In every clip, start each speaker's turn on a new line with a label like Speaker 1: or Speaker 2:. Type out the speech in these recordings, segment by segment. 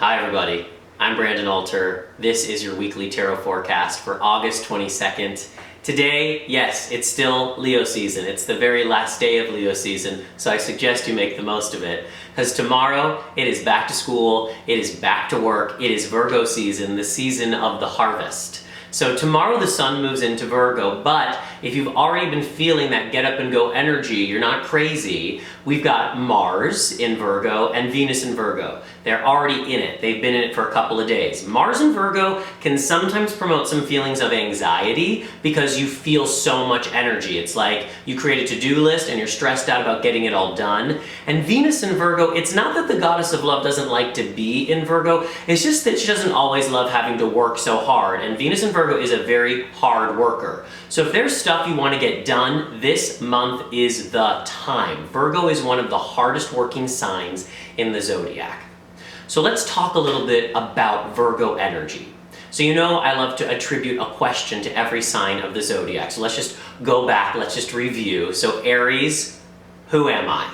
Speaker 1: Hi everybody, I'm Brandon Alter. This is your weekly tarot forecast for August 22nd. Today, yes, it's still Leo season. It's the very last day of Leo season, so I suggest you make the most of it. Because tomorrow, it is back to school, it is back to work, it is Virgo season, the season of the harvest. So tomorrow the sun moves into Virgo, but if you've already been feeling that get up and go energy, you're not crazy, we've got Mars in Virgo and Venus in Virgo. They're already in it. They've been in it for a couple of days. Mars in Virgo can sometimes promote some feelings of anxiety because you feel so much energy. It's like you create a to-do list and you're stressed out about getting it all done. And Venus in Virgo, it's not that the goddess of love doesn't like to be in Virgo, it's just that she doesn't always love having to work so hard. And Venus in Virgo is a very hard worker. So if there's stuff you want to get done, this month is the time. Virgo is one of the hardest working signs in the zodiac. So let's talk a little bit about Virgo energy. So you know I love to attribute a question to every sign of the zodiac. So let's just go back, let's just review. So Aries, who am I?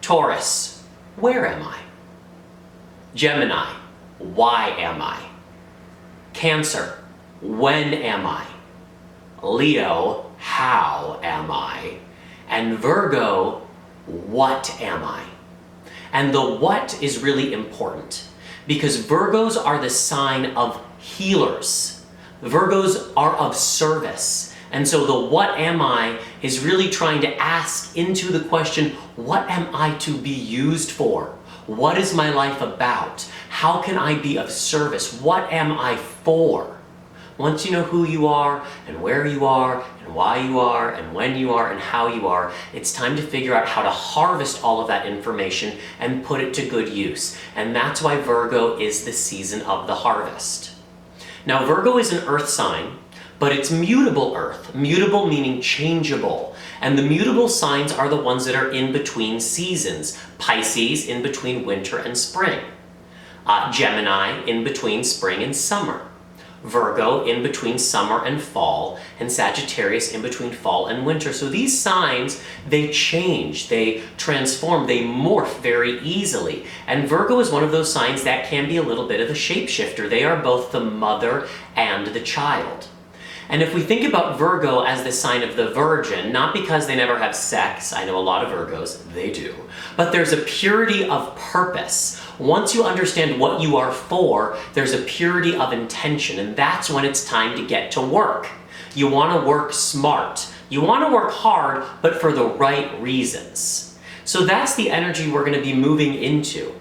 Speaker 1: Taurus, where am I? Gemini, why am I? Cancer, when am I? Leo, how am I? And Virgo, what am I? And the what is really important because Virgos are the sign of healers. Virgos are of service. And so the what am I is really trying to ask into the question, what am I to be used for? What is my life about? How can I be of service? What am I for? Once you know who you are and where you are and why you are and when you are and how you are, it's time to figure out how to harvest all of that information and put it to good use. And that's why Virgo is the season of the harvest. Now, Virgo is an earth sign, but it's mutable earth. Mutable meaning changeable. And the mutable signs are the ones that are in between seasons. Pisces in between winter and spring. Gemini in between spring and summer. Virgo in between summer and fall, and Sagittarius in between fall and winter. So these signs, they change, they transform, they morph very easily. And Virgo is one of those signs that can be a little bit of a shapeshifter. They are both the mother and the child. And if we think about Virgo as the sign of the virgin, not because they never have sex, I know a lot of Virgos, they do, but there's a purity of purpose. Once you understand what you are for, there's a purity of intention, and that's when it's time to get to work. You want to work smart. You want to work hard, but for the right reasons. So that's the energy we're going to be moving into.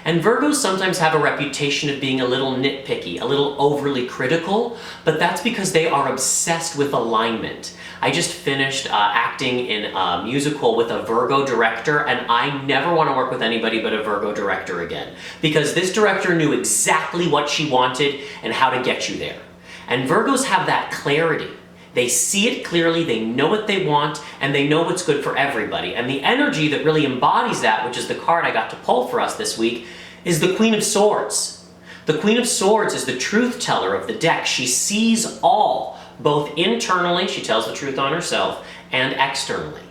Speaker 1: And Virgos sometimes have a reputation of being a little nitpicky, a little overly critical, but that's because they are obsessed with alignment. I just finished acting in a musical with a Virgo director, and I never want to work with anybody but a Virgo director again, because this director knew exactly what she wanted and how to get you there. And Virgos have that clarity. They see it clearly, they know what they want, and they know what's good for everybody. And the energy that really embodies that, which is the card I got to pull for us this week, is the Queen of Swords. The Queen of Swords is the truth teller of the deck. She sees all, both internally, she tells the truth on herself, and externally.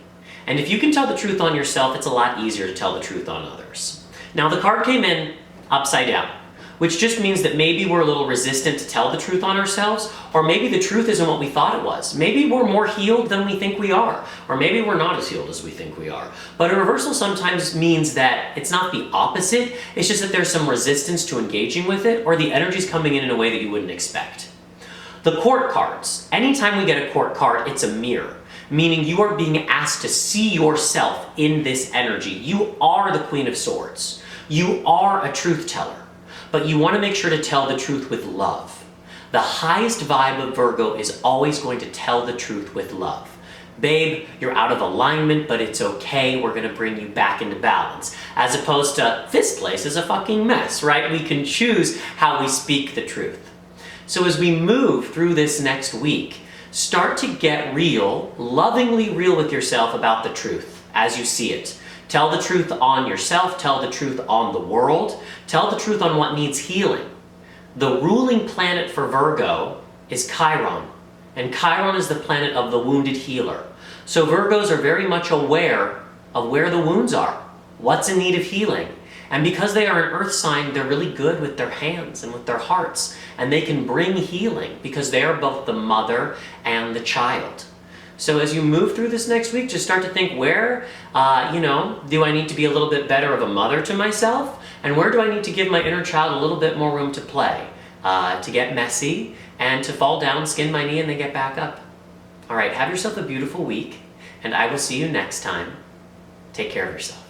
Speaker 1: And if you can tell the truth on yourself, it's a lot easier to tell the truth on others. Now the card came in upside down, which just means that maybe we're a little resistant to tell the truth on ourselves, or maybe the truth isn't what we thought it was. Maybe we're more healed than we think we are, or maybe we're not as healed as we think we are. But a reversal sometimes means that it's not the opposite, it's just that there's some resistance to engaging with it, or the energy's coming in a way that you wouldn't expect. The court cards. Anytime we get a court card, it's a mirror, meaning you are being asked to see yourself in this energy. You are the Queen of Swords. You are a truth teller. But you want to make sure to tell the truth with love. The highest vibe of Virgo is always going to tell the truth with love. Babe, you're out of alignment, but it's okay, we're gonna bring you back into balance. As opposed to, this place is a fucking mess, right? We can choose how we speak the truth. So as we move through this next week, start to get real, lovingly real with yourself about the truth as you see it. Tell the truth on yourself, tell the truth on the world, tell the truth on what needs healing. The ruling planet for Virgo is Chiron, and Chiron is the planet of the wounded healer. So Virgos are very much aware of where the wounds are, what's in need of healing, And because they are an earth sign, they're really good with their hands and with their hearts. And they can bring healing because they are both the mother and the child. So as you move through this next week, just start to think where, do I need to be a little bit better of a mother to myself? And where do I need to give my inner child a little bit more room to play, to get messy, and to fall down, skin my knee, and then get back up? All right, have yourself a beautiful week, and I will see you next time. Take care of yourself.